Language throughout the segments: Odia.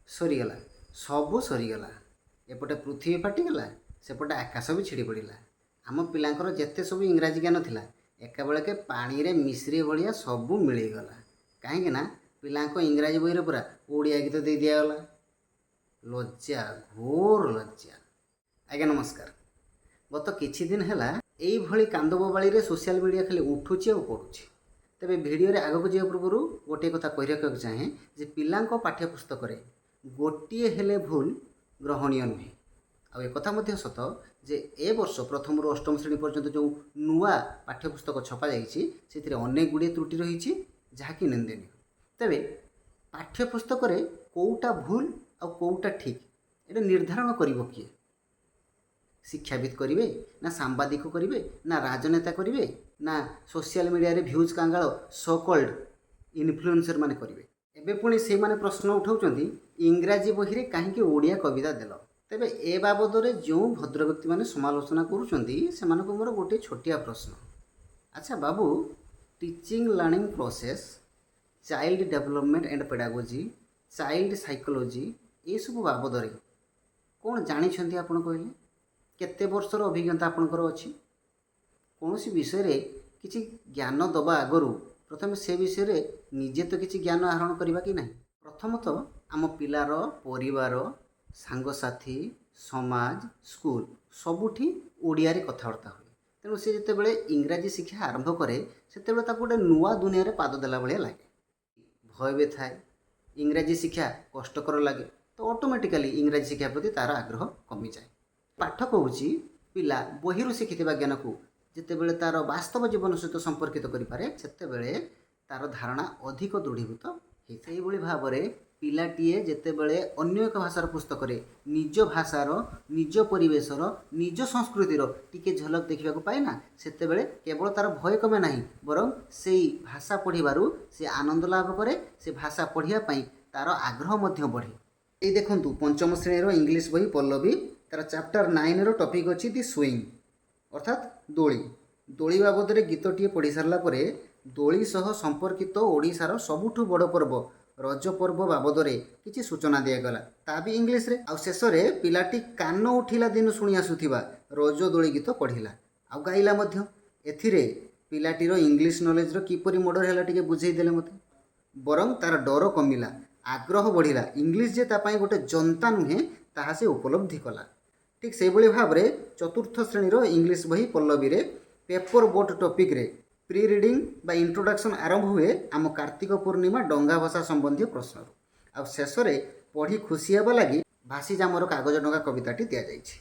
ସରିଗଲା, ସବୁ ସରିଗଲା। ଏପଟେ ପୃଥିବୀ ଫାଟିଗଲା, ସେପଟେ ଆକାଶ ବି ଛିଡ଼ି ପଡ଼ିଲା। ଆମ ପିଲାଙ୍କର ଯେତେ ସବୁ ଇଂରାଜୀ ଜ୍ଞାନ ଥିଲା ଏକାବେଳକେ ପାଣିରେ ମିଶ୍ରି ଭଳିଆ ସବୁ ମିଳିଗଲା। କାହିଁକି ନା ପିଲାଙ୍କ ଇଂରାଜୀ ବହିରେ ପୁରା ଓଡ଼ିଆ ଗୀତ ଦେଇ ଦିଆଗଲା। ଲଜ୍ଜା, ଘୋର ଲଜ୍ଜା। ଆଜ୍ଞା ନମସ୍କାର। ଗତ କିଛି ଦିନ ହେଲା ଏଇଭଳି କାନ୍ଦବୋବାଳିରେ ସୋସିଆଲ ମିଡ଼ିଆ ଖାଲି ଉଠୁଛି ଆଉ ପଡ଼ୁଛି। ତେବେ ଭିଡ଼ିଓରେ ଆଗକୁ ଯିବା ପୂର୍ବରୁ ଗୋଟିଏ କଥା କହି ରଖିବାକୁ ଚାହେଁ ଯେ ପିଲାଙ୍କ ପାଠ୍ୟପୁସ୍ତକରେ ଗୋଟିଏ ହେଲେ ଭୁଲ ଗ୍ରହଣୀୟ ନୁହେଁ। ଆଉ ଏକଥା ମଧ୍ୟ ସତ ଯେ ଏ ବର୍ଷ ପ୍ରଥମରୁ ଅଷ୍ଟମ ଶ୍ରେଣୀ ପର୍ଯ୍ୟନ୍ତ ଯେଉଁ ନୂଆ ପାଠ୍ୟପୁସ୍ତକ ଛପାଯାଇଛି ସେଥିରେ ଅନେକ ଗୁଡ଼ିଏ ତ୍ରୁଟି ରହିଛି, ଯାହାକି ନିନ୍ଦନୀୟ। ତେବେ ପାଠ୍ୟପୁସ୍ତକରେ କେଉଁଟା ଭୁଲ ଆଉ କେଉଁଟା ଠିକ୍ ଏଇଟା ନିର୍ଦ୍ଧାରଣ କରିବ କିଏ? ଶିକ୍ଷାବିତ୍ କରିବେ, ନା ସାମ୍ବାଦିକ କରିବେ, ନା ରାଜନେତା କରିବେ, ନା ସୋସିଆଲ ମିଡ଼ିଆରେ ଭ୍ୟୁଜ୍ କାଙ୍ଗାଳ ସୋକଲ୍ଡ ଇନଫ୍ଲୁଏନ୍ସର ମାନେ କରିବେ? ଏବେ ପୁଣି ସେଇମାନେ ପ୍ରଶ୍ନ ଉଠାଉଛନ୍ତି ଇଂରାଜୀ ବହିରେ କାହିଁକି ଓଡ଼ିଆ କବିତା ଦେଲ? ତେବେ ଏ ବାବଦରେ ଯେଉଁ ଭଦ୍ରବ୍ୟକ୍ତିମାନେ ସମାଲୋଚନା କରୁଛନ୍ତି ସେମାନଙ୍କୁ ମୋର ଗୋଟିଏ ଛୋଟିଆ ପ୍ରଶ୍ନ। ଆଚ୍ଛା ବାବୁ, teaching learning process, child development and pedagogy, child psychology ଏସବୁ ବାବଦରେ କ'ଣ ଜାଣିଛନ୍ତି ଆପଣ କହିଲେ? କେତେ ବର୍ଷର ଅଭିଜ୍ଞତା ଆପଣଙ୍କର ଅଛି? କୌଣସି ବିଷୟରେ କିଛି ଜ୍ଞାନ ଦେବା ଆଗରୁ ପ୍ରଥମେ ସେ ବିଷୟରେ ନିଜେ ତ କିଛି ଜ୍ଞାନ ଆହରଣ କରିବା କି ନାହିଁ? ପ୍ରଥମତଃ ଆମ ପିଲାର ପରିବାର, ସାଙ୍ଗସାଥି, ସମାଜ, ସ୍କୁଲ ସବୁଠି ଓଡ଼ିଆରେ କଥାବାର୍ତ୍ତା ହୁଏ। ତେଣୁ ସେ ଯେତେବେଳେ ଇଂରାଜୀ ଶିକ୍ଷା ଆରମ୍ଭ କରେ ସେତେବେଳେ ତାକୁ ଗୋଟେ ନୂଆ ଦୁନିଆରେ ପାଦ ଦେଲା ଭଳିଆ ଲାଗେ। ଭୟ ବି ଥାଏ, ଇଂରାଜୀ ଶିକ୍ଷା କଷ୍ଟକର ଲାଗେ, ତ ଅଟୋମେଟିକାଲି ଇଂରାଜୀ ଶିକ୍ଷା ପ୍ରତି ତା'ର ଆଗ୍ରହ କମିଯାଏ। ପାଠ କହୁଛି ପିଲା ବହିରୁ ଶିଖିଥିବା ଜ୍ଞାନକୁ ଯେତେବେଳେ ତା'ର ବାସ୍ତବ ଜୀବନ ସହିତ ସମ୍ପର୍କିତ କରିପାରେ ସେତେବେଳେ ତା'ର ଧାରଣା ଅଧିକ ଦୃଢ଼ୀଭୂତ ହୋଇଥାଏ। ସେହିଭଳି ଭାବରେ ପିଲାଟିଏ ଯେତେବେଳେ ଅନ୍ୟ ଏକ ଭାଷାର ପୁସ୍ତକରେ ନିଜ ଭାଷାର, ନିଜ ପରିବେଶର, ନିଜ ସଂସ୍କୃତିର ଟିକେ ଝଲକ ଦେଖିବାକୁ ପାଏ ନା, ସେତେବେଳେ କେବଳ ତା'ର ଭୟ କମେ ନାହିଁ, ବରଂ ସେଇ ଭାଷା ପଢ଼ିବାରୁ ସେ ଆନନ୍ଦ ଲାଭ କରେ, ସେ ଭାଷା ପଢ଼ିବା ପାଇଁ ତା'ର ଆଗ୍ରହ ମଧ୍ୟ ବଢ଼େ। ଏଇ ଦେଖନ୍ତୁ ପଞ୍ଚମ ଶ୍ରେଣୀର ଇଂଲିଶ ବହି ପଲ୍ଲବୀ, ତା'ର ଚାପ୍ଟର 9ର ଟପିକ୍ ଅଛି ଦି ସୁଇଙ୍ଗ ଅର୍ଥାତ୍ ଦୋଳି। ଦୋଳି ବାବଦରେ ଗୀତଟିଏ ପଢ଼ି ସାରିଲା ପରେ ଦୋଳି ସହ ସମ୍ପର୍କିତ ଓଡ଼ିଶାର ସବୁଠୁ ବଡ଼ ପର୍ବ ରଜ ପର୍ବ ବାବଦରେ କିଛି ସୂଚନା ଦିଆଗଲା, ତା ବି ଇଂଲିଶରେ। ଆଉ ଶେଷରେ ପିଲାଟି କାନ ଉଠିଲା ଦିନୁ ଶୁଣି ଆସୁଥିବା ରଜ ଦୋଳି ଗୀତ ପଢ଼ିଲା ଆଉ ଗାଇଲା ମଧ୍ୟ। ଏଥିରେ ପିଲାଟିର ଇଂଲିଶ ନଲେଜର କିପରି ମର୍ଡର ହେଲା ଟିକେ ବୁଝେଇ ଦେଲେ ମୋତେ। ବରଂ ତା'ର ଡର କମିଲା, ଆଗ୍ରହ ବଢ଼ିଲା, ଇଂଲିଶ ଯେ ତା ପାଇଁ ଗୋଟେ ଜନ୍ତା ନୁହେଁ ତାହା ସେ ଉପଲବ୍ଧି କଲା। ଠିକ୍ ସେଇଭଳି ଭାବରେ ଚତୁର୍ଥ ଶ୍ରେଣୀର ଇଂଲିଶ ବହି ପଲ୍ଲବୀରେ ପେପର ବୋଟ୍ ଟପିକ୍ରେ ପ୍ରି ରିଡ଼ିଂ ବା ଇଣ୍ଟ୍ରୋଡକ୍ସନ୍ ଆରମ୍ଭ ହୁଏ ଆମ କାର୍ତ୍ତିକ ପୂର୍ଣ୍ଣିମା ଡଙ୍ଗା ଭସା ସମ୍ବନ୍ଧୀୟ ପ୍ରଶ୍ନରୁ। ଆଉ ଶେଷରେ ପଢ଼ି ଖୁସି ହେବା ଲାଗି ଭାସିଯା ମୋର କାଗଜ ଡଙ୍ଗା କବିତାଟି ଦିଆଯାଇଛି।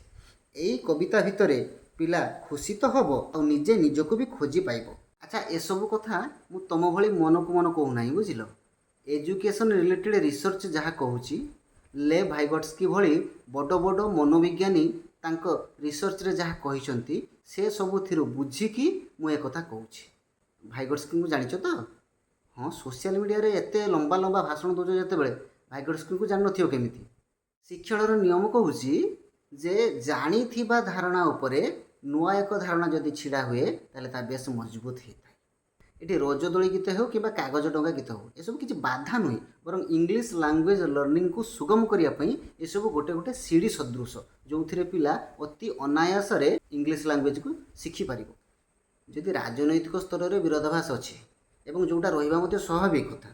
ଏଇ କବିତା ଭିତରେ ପିଲା ଖୁସି ତ ହେବ ଆଉ ନିଜେ ନିଜକୁ ବି ଖୋଜି ପାଇବ। ଆଚ୍ଛା, ଏସବୁ କଥା ମୁଁ ତମ ଭଳି ମନକୁ ମନ କହୁନାହିଁ, ବୁଝିଲ? ଏଜୁକେସନ୍ ରିଲେଟେଡ଼ ରିସର୍ଚ୍ଚ ଯାହା କହୁଛି, ଲେ ଭାଇଗଟ୍ସ୍କି ଭଳି ବଡ଼ ବଡ଼ ମନୋବିଜ୍ଞାନୀ ତାଙ୍କ ରିସର୍ଚ୍ଚରେ ଯାହା କହିଛନ୍ତି ସେ ସବୁଥିରୁ ବୁଝିକି ମୁଁ ଏକଥା କହୁଛି। ଭାଇଗଟ୍ସ୍କିଙ୍କୁ ଜାଣିଛ ତ? ହଁ, ସୋସିଆଲ ମିଡ଼ିଆରେ ଏତେ ଲମ୍ବା ଲମ୍ବା ଭାଷଣ ଦେଉଛ ଯେତେବେଳେ ଭାଇଗଟ୍ସ୍କିଙ୍କୁ ଜାଣିନଥିବ କେମିତି? ଶିକ୍ଷଣର ନିୟମ କହୁଛି ଯେ ଜାଣିଥିବା ଧାରଣା ଉପରେ ନୂଆ ଏକ ଧାରଣା ଯଦି ଛିଡ଼ା ହୁଏ ତାହେଲେ ତା ବେଶ ମଜବୁତ ହେଇଥାଏ। ଏଠି ରଜଦୋଳି ଗୀତ ହେଉ କିମ୍ବା କାଗଜ ଡଙ୍ଗା ଗୀତ ହେଉ ଏସବୁ କିଛି ବାଧା ନୁହେଁ, ବରଂ ଇଂଲିଶ ଲାଙ୍ଗୁଏଜ ଲର୍ଣ୍ଣିଂକୁ ସୁଗମ କରିବା ପାଇଁ ଏସବୁ ଗୋଟେ ଗୋଟେ ସିଡ଼ି ସଦୃଶ, ଯେଉଁଥିରେ ପିଲା ଅତି ଅନାୟାସରେ ଇଂଲିଶ ଲାଙ୍ଗୁଏଜକୁ ଶିଖିପାରିବ। ଯଦି ରାଜନୈତିକ ସ୍ତରରେ ବିରୋଧାଭାସ ଅଛି ଏବଂ ଯେଉଁଟା ରହିବା ମଧ୍ୟ ସ୍ୱାଭାବିକ କଥା,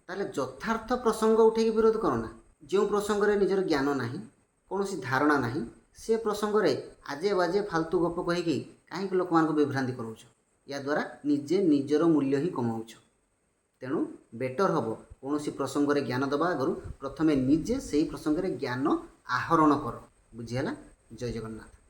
ତାହେଲେ ଯଥାର୍ଥ ପ୍ରସଙ୍ଗ ଉଠେଇକି ବିରୋଧ କର ନା। ଯେଉଁ ପ୍ରସଙ୍ଗରେ ନିଜର ଜ୍ଞାନ ନାହିଁ, କୌଣସି ଧାରଣା ନାହିଁ, ସେ ପ୍ରସଙ୍ଗରେ ଆଜେ ବାଜେ ଫାଲତୁ ଗପ କହିକି କାହିଁକି ଲୋକମାନଙ୍କୁ ବିଭ୍ରାନ୍ତି କରାଉଛ? ଏହାଦ୍ୱାରା ନିଜେ ନିଜର ମୂଲ୍ୟ ହିଁ କମାଉଛ। ତେଣୁ ବେଟର ହେବ କୌଣସି ପ୍ରସଙ୍ଗରେ ଜ୍ଞାନ ଦେବା ଆଗରୁ ପ୍ରଥମେ ନିଜେ ସେହି ପ୍ରସଙ୍ଗରେ ଜ୍ଞାନ ଆହରଣ କର। ବୁଝିହେଲା? ଜୟ ଜଗନ୍ନାଥ।